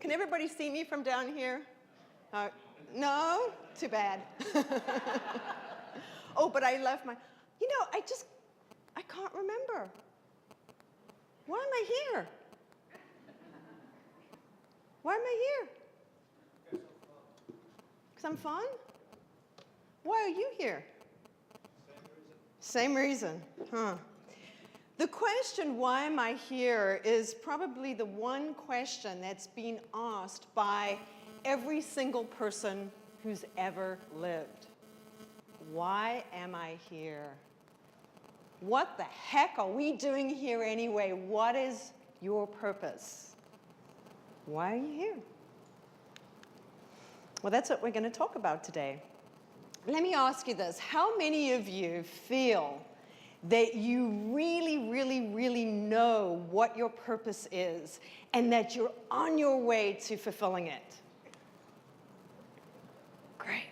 Can everybody see me from down here? No? Too bad. Oh, but I left my, I can't remember. Why am I here? Why am I here? Because I'm fun? Why are you here? Same reason. Huh. The question, why am I here, is probably the one question that's been asked by every single person who's ever lived. Why am I here? What the heck are we doing here anyway? What is your purpose? Why are you here? Well, that's what we're going to talk about today. Let me ask you this. How many of you feel that you really, really, really know what your purpose is and that you're on your way to fulfilling it? Great.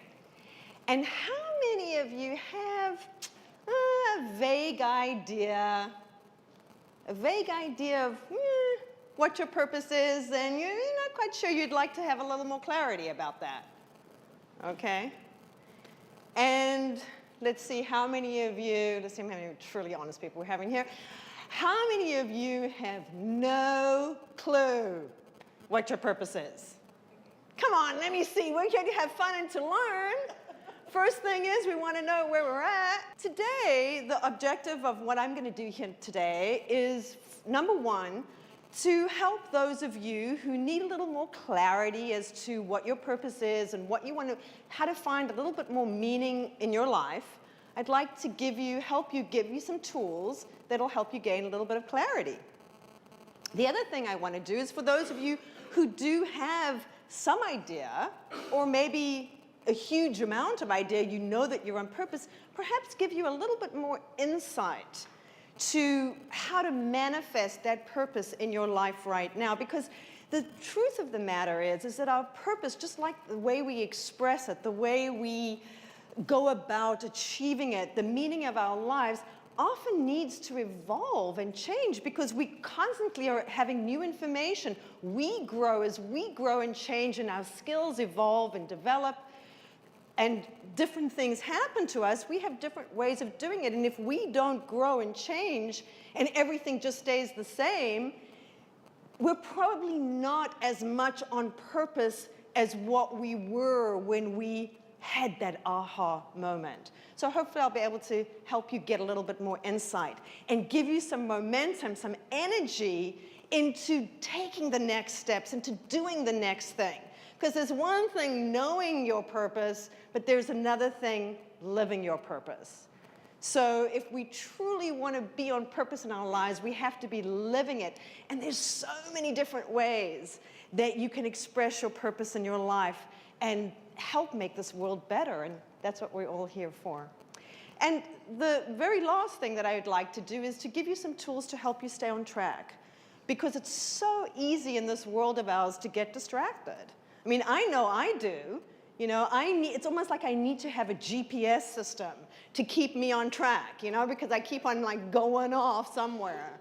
And how many of you have a vague idea of what your purpose is, and you're not quite sure, you'd like to have a little more clarity about that? Okay? And let's see how many of you, let's see how many truly honest people we're having here. How many of you have no clue what your purpose is? Come on, let me see. We're here to have fun and to learn. First thing is we want to know where we're at. Today, the objective of what I'm going to do here today is, number one, to help those of you who need a little more clarity as to what your purpose is and what you want to, how to find a little bit more meaning in your life. I'd like to give you some tools that'll help you gain a little bit of clarity. The other thing I want to do is for those of you who do have some idea, or maybe a huge amount of idea, you know that you're on purpose, perhaps give you a little bit more insight to how to manifest that purpose in your life right now. Because the truth of the matter is that our purpose, just like the way we express it, the way we go about achieving it, the meaning of our lives, often needs to evolve and change because we constantly are having new information. We grow as we grow and change, and our skills evolve and develop, and different things happen to us. We have different ways of doing it, and if we don't grow and change and everything just stays the same, we're probably not as much on purpose as what we were when we had that aha moment. So hopefully I'll be able to help you get a little bit more insight and give you some momentum, some energy into taking the next steps, into doing the next thing. Because there's one thing knowing your purpose, but there's another thing living your purpose. So if we truly want to be on purpose in our lives, we have to be living it. And there's so many different ways that you can express your purpose in your life and help make this world better. And that's what we're all here for. And the very last thing that I would like to do is to give you some tools to help you stay on track. Because it's so easy in this world of ours to get distracted. I mean, I know I do. You know, it's almost like I need to have a GPS system to keep me on track, you know, because I keep on like going off somewhere.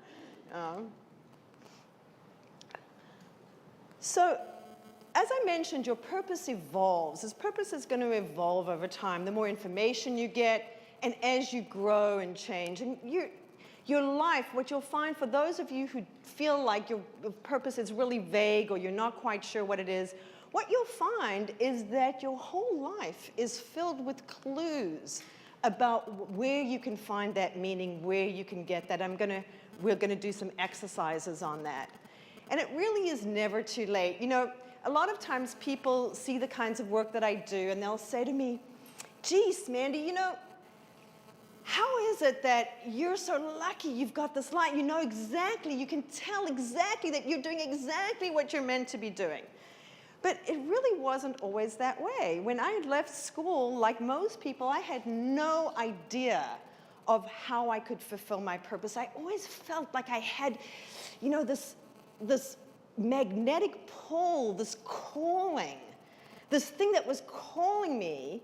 So, as I mentioned, your purpose evolves. This purpose is going to evolve over time. The more information you get, and as you grow and change. And your life, what you'll find for those of you who feel like your purpose is really vague or you're not quite sure what it is, what you'll find is that your whole life is filled with clues about where you can find that meaning, where you can get that. We're going to do some exercises on that. And it really is never too late. You know, a lot of times people see the kinds of work that I do and they'll say to me, geez, Mandy, you know, how is it that you're so lucky you've got this light? You know exactly, you can tell exactly that you're doing exactly what you're meant to be doing. But it really wasn't always that way. When I left school, like most people, I had no idea of how I could fulfill my purpose. I always felt like I had, you know, this magnetic pull, this calling, this thing that was calling me,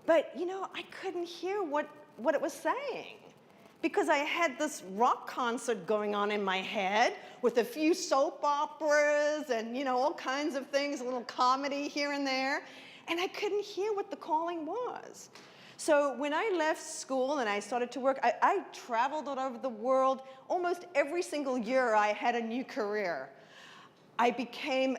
but, you know, I couldn't hear what it was saying. because I had this rock concert going on in my head with a few soap operas and, you know, all kinds of things, a little comedy here and there, and I couldn't hear what the calling was. So when I left school and I started to work, I traveled all over the world. Almost every single year I had a new career. I became,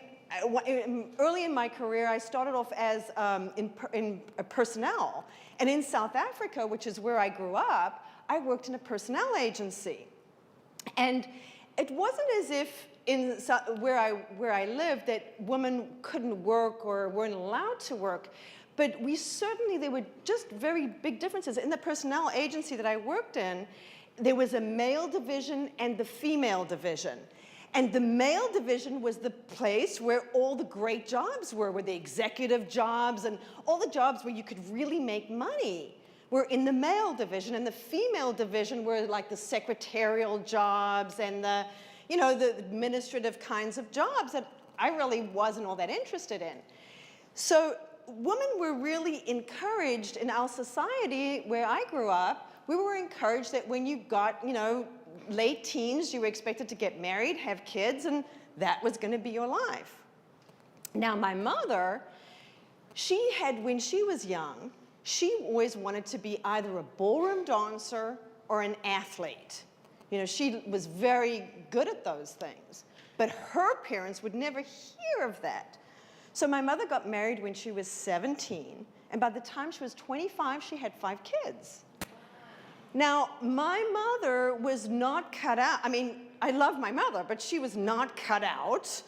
early in my career, I started off as in personnel. And in South Africa, which is where I grew up, I worked in a personnel agency. And it wasn't as if where I lived that women couldn't work or weren't allowed to work. But there were just very big differences. In the personnel agency that I worked in, there was a male division and the female division. And the male division was the place where all the great jobs were the executive jobs and all the jobs where you could really make money were in the male division. And the female division were like the secretarial jobs and the, you know, the administrative kinds of jobs that I really wasn't all that interested in. So women were really encouraged in our society where I grew up. We were encouraged that when you got, you know, late teens, you were expected to get married, have kids, and that was going to be your life. Now, my mother, when she was young, she always wanted to be either a ballroom dancer or an athlete. You know, she was very good at those things, but her parents would never hear of that. So my mother got married when she was 17, and by the time she was 25, she had 5 kids. Now, my mother was not cut out. I mean, I love my mother, but she was not cut out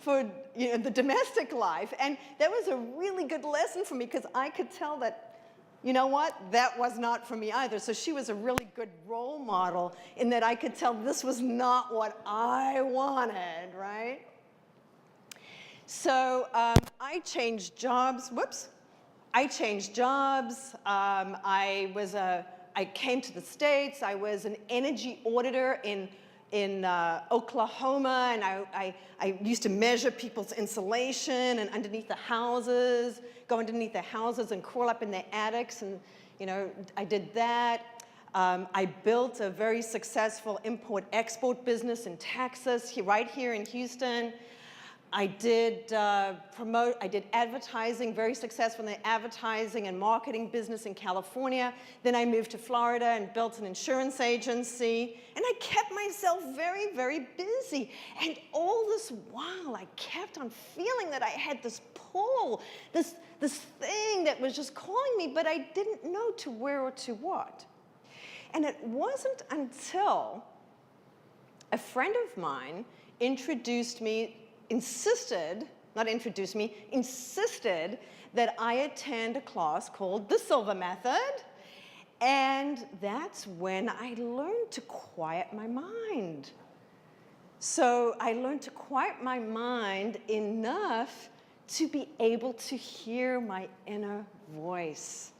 for, you know, the domestic life. And that was a really good lesson for me because I could tell that, you know what, that was not for me either. So she was a really good role model in that I could tell this was not what I wanted, right? So I changed jobs. Whoops. I changed jobs. I came to the States. I was an energy auditor in Oklahoma, and I used to measure people's insulation and underneath the houses, go underneath the houses and crawl up in their attics, and you know, I did that. I built a very successful import-export business in Texas, right here in Houston. I did advertising, very successful in the advertising and marketing business in California. Then I moved to Florida and built an insurance agency. And I kept myself very, very busy. And all this while, I kept on feeling that I had this pull, this thing that was just calling me, but I didn't know to where or to what. And it wasn't until a friend of mine insisted that I attend a class called the Silver Method. And that's when I learned to quiet my mind. So I learned to quiet my mind enough to be able to hear my inner voice.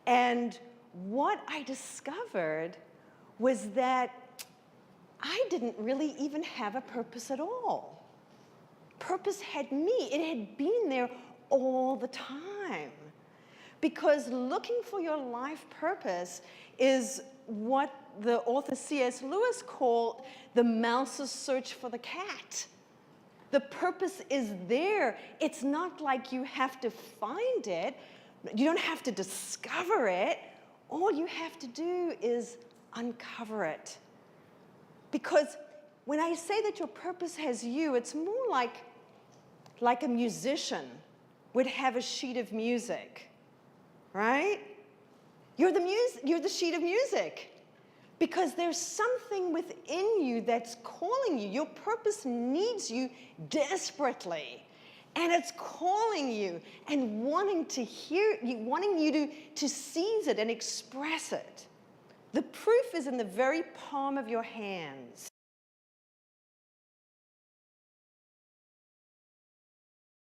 And what I discovered was that I didn't really even have a purpose at all. Purpose had me. It had been there all the time. Because looking for your life purpose is what the author C.S. Lewis called the mouse's search for the cat. The purpose is there. It's not like you have to find it. You don't have to discover it. All you have to do is uncover it. Because when I say that your purpose has you, it's more like a musician would have a sheet of music, right? You're the sheet of music because there's something within you that's calling you. Your purpose needs you desperately, and it's calling you and wanting to hear you, wanting you to seize it and express it. The proof is in the very palm of your hands.